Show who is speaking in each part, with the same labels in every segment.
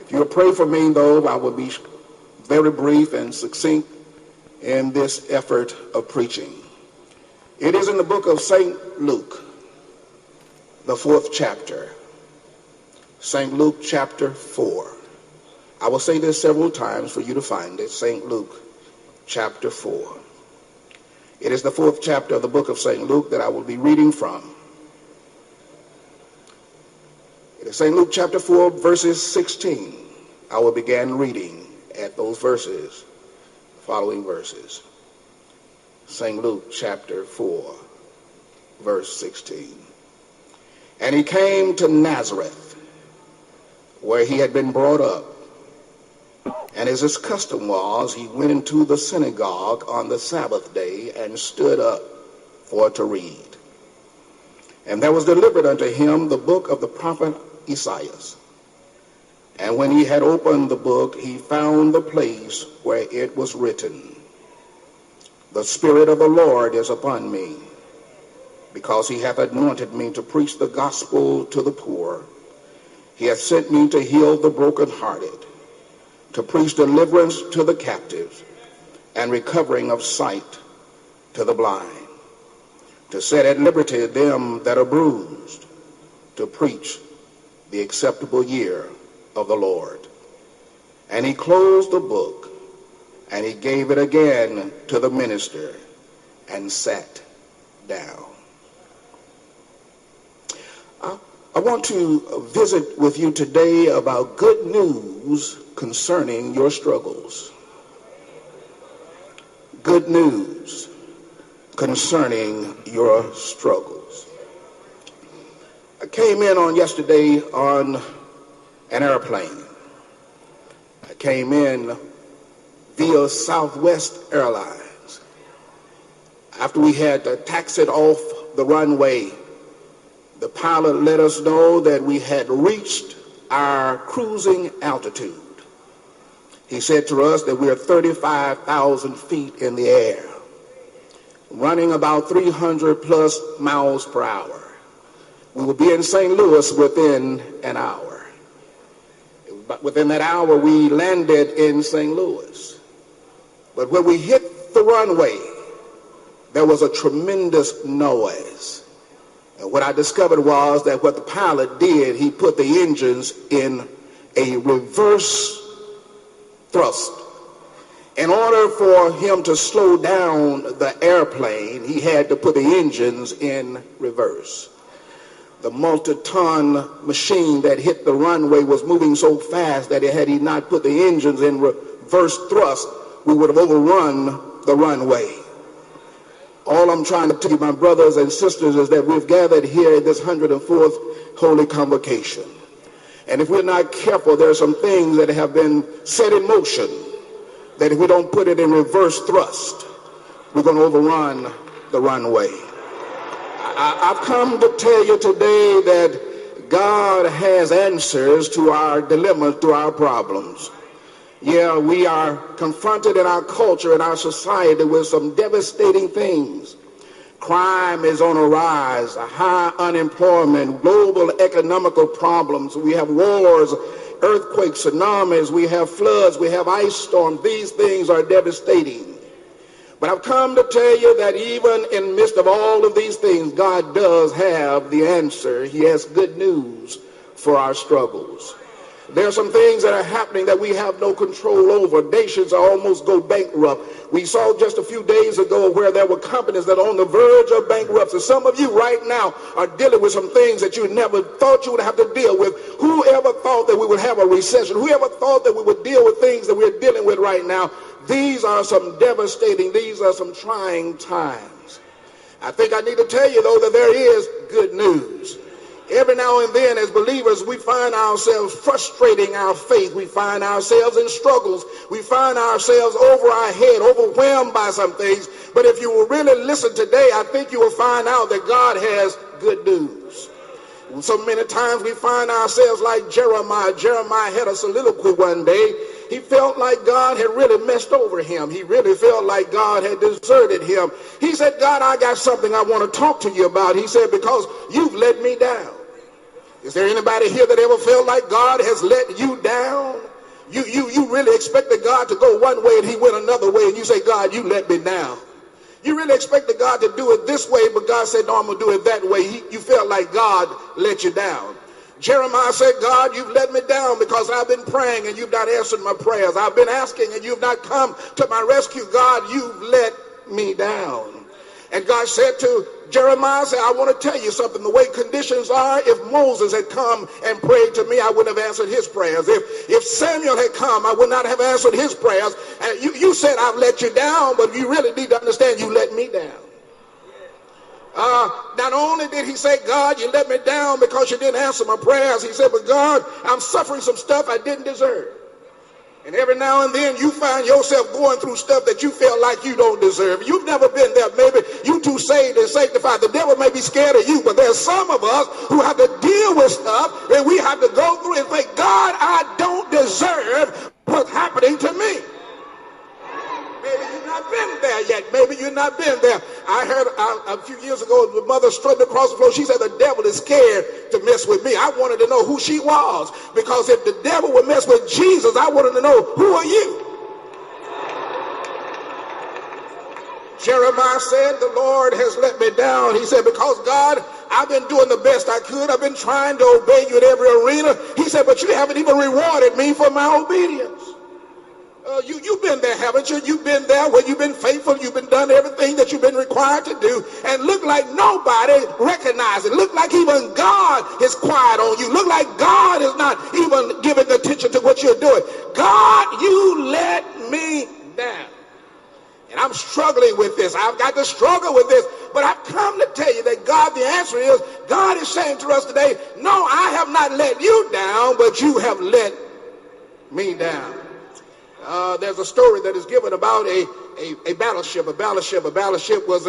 Speaker 1: If you'll pray for me, though, I will be very brief and succinct in this effort of preaching. It is in the book of St. Luke, the 4th chapter. St. Luke chapter 4. I will say this several times for you to find it. St. Luke chapter 4. It is the 4th chapter of the book of St. Luke that I will be reading from. It is St. Luke chapter 4, verses 16. I will begin reading at those verses, the following verses. St. Luke chapter 4, verse 16. And he came to Nazareth, where he had been brought up. And as his custom was, he went into the synagogue on the Sabbath day and stood up for to read. And there was delivered unto him the book of the prophet Isaiah. And when he had opened the book, he found the place where it was written, The Spirit of the Lord is upon me, because he hath anointed me to preach the gospel to the poor. He hath sent me to heal the brokenhearted, to preach deliverance to the captives, and recovering of sight to the blind, to set at liberty them that are bruised, to preach the acceptable year of the Lord. And he closed the book, and he gave it again to the minister, and sat down. I want to visit with you today about good news concerning your struggles. Good news concerning your struggles. I came in on yesterday on an airplane. I came in via Southwest Airlines. After we had taxied off the runway, the pilot let us know that we had reached our cruising altitude. He said to us that we are 35,000 feet in the air, running about 300 plus miles per hour. We will be in St. Louis within an hour. But within that hour, we landed in St. Louis. But when we hit the runway, there was a tremendous noise. And what I discovered was that what the pilot did, he put the engines in a reverse thrust. In order for him to slow down the airplane, he had to put the engines in reverse. The multi-ton machine that hit the runway was moving so fast that had he not put the engines in reverse thrust, we would have overrun the runway. All I'm trying to tell you, my brothers and sisters, is that we've gathered here at this 104th Holy Convocation. And if we're not careful, there are some things that have been set in motion that if we don't put it in reverse thrust, we're going to overrun the runway. I've come to tell you today that God has answers to our dilemmas, to our problems. Yeah, we are confronted in our culture, in our society, with some devastating things. Crime is on a rise, a high unemployment, global economical problems. We have wars, earthquakes, tsunamis, we have floods, we have ice storms. These things are devastating. But I've come to tell you that even in the midst of all of these things, God does have the answer. He has good news for our struggles. There are some things that are happening that we have no control over. Nations almost go bankrupt. We saw just a few days ago where there were companies that are on the verge of bankruptcy. Some of you right now are dealing with some things that you never thought you would have to deal with. Whoever thought that we would have a recession? Whoever thought that we would deal with things that we're dealing with right now? These are some devastating, these are some trying times. I think I need to tell you, though, that there is good news. Every now and then, as believers, we find ourselves frustrating our faith. We find ourselves in struggles. We find ourselves over our head, overwhelmed by some things. But if you will really listen today, I think you will find out that God has good news. So many times we find ourselves like Jeremiah. Jeremiah had a soliloquy one day. He felt like God had really messed over him. He really felt like God had deserted him. He said, God, I got something I want to talk to you about. He said, because you've let me down. Is there anybody here that ever felt like God has let you down? You really expected God to go one way and he went another way, and you say, God, you let me down. You really expected God to do it this way, but God said, no, I'm going to do it that way. You felt like God let you down. Jeremiah said, God, you've let me down because I've been praying and you've not answered my prayers. I've been asking and you've not come to my rescue. God, you've let me down. And God said to Jeremiah, I want to tell you something. The way conditions are, if Moses had come and prayed to me, I wouldn't have answered his prayers. If Samuel had come, I would not have answered his prayers. And you said, I've let you down, but you really need to understand you let me down. Not only did he say, God, you let me down because you didn't answer my prayers. He said, but God, I'm suffering some stuff I didn't deserve. And every now and then you find yourself going through stuff that you feel like you don't deserve. You've never been there. Maybe you too saved and sanctified. The devil may be scared of you, but there's some of us who have to deal with stuff and we have to go through and think, God, I don't deserve what's happening to me. Maybe you've not been there yet. Maybe you've not been there. I heard a few years ago, the mother strutting across the floor. She said, the devil is scared to mess with me. I wanted to know who she was, because if the devil would mess with Jesus, I wanted to know, who are you? Jeremiah said, the Lord has let me down. He said, because God, I've been doing the best I could. I've been trying to obey you in every arena. He said, but you haven't even rewarded me for my obedience. You've been there, haven't you? You've been there where you've been faithful. You've been done everything that you've been required to do, and look like nobody recognizes it. Look like even God is quiet on you. Look like God is not even giving attention to what you're doing. God, you let me down. And I'm struggling with this. I've got to struggle with this. But I've come to tell you that God, the answer is, God is saying to us today, no, I have not let you down, but you have let me down. There's a story that is given about a battleship. A battleship was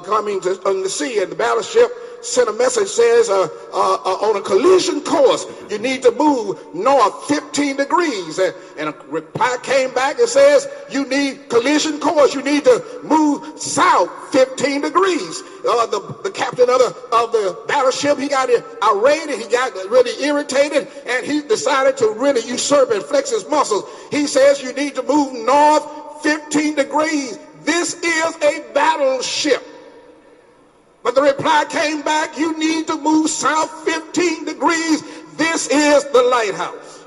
Speaker 1: coming on the sea, and the battleship sent a message, says on a collision course, you need to move north 15 degrees. And a reply came back and says, you need collision course, you need to move south 15 degrees. The captain of the battleship, he got irate and he got really irritated, and he decided to really usurp and flex his muscles. He says, you need to move north 15 degrees. This is a battleship. But the reply came back, you need to move south 15 degrees. This is the lighthouse.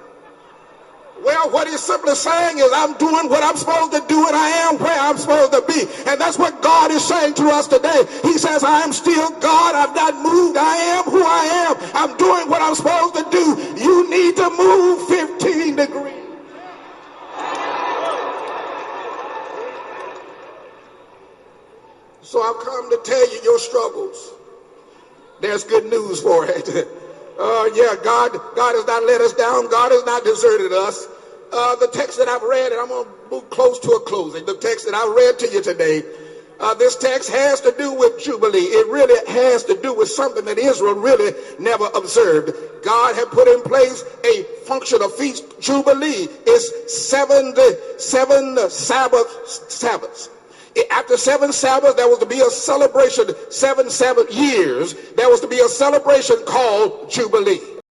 Speaker 1: Well, what he's simply saying is, I'm doing what I'm supposed to do, and I am where I'm supposed to be. And that's what God is saying to us today. He says, I am still God. I've not moved. I am who I am. I'm doing what I'm supposed to do. You need to move 15 degrees. So I've come to tell you your struggles. There's good news for it. Yeah, God has not let us down. God has not deserted us. The text that I've read, and I'm going to move close to a closing. The text that I read to you today, this text has to do with Jubilee. It really has to do with something that Israel really never observed. God had put in place a function of feast. Jubilee is seven Sabbaths. After 7 Sabbaths, there was to be a celebration. 7 Sabbath years, there was to be a celebration called Jubilee.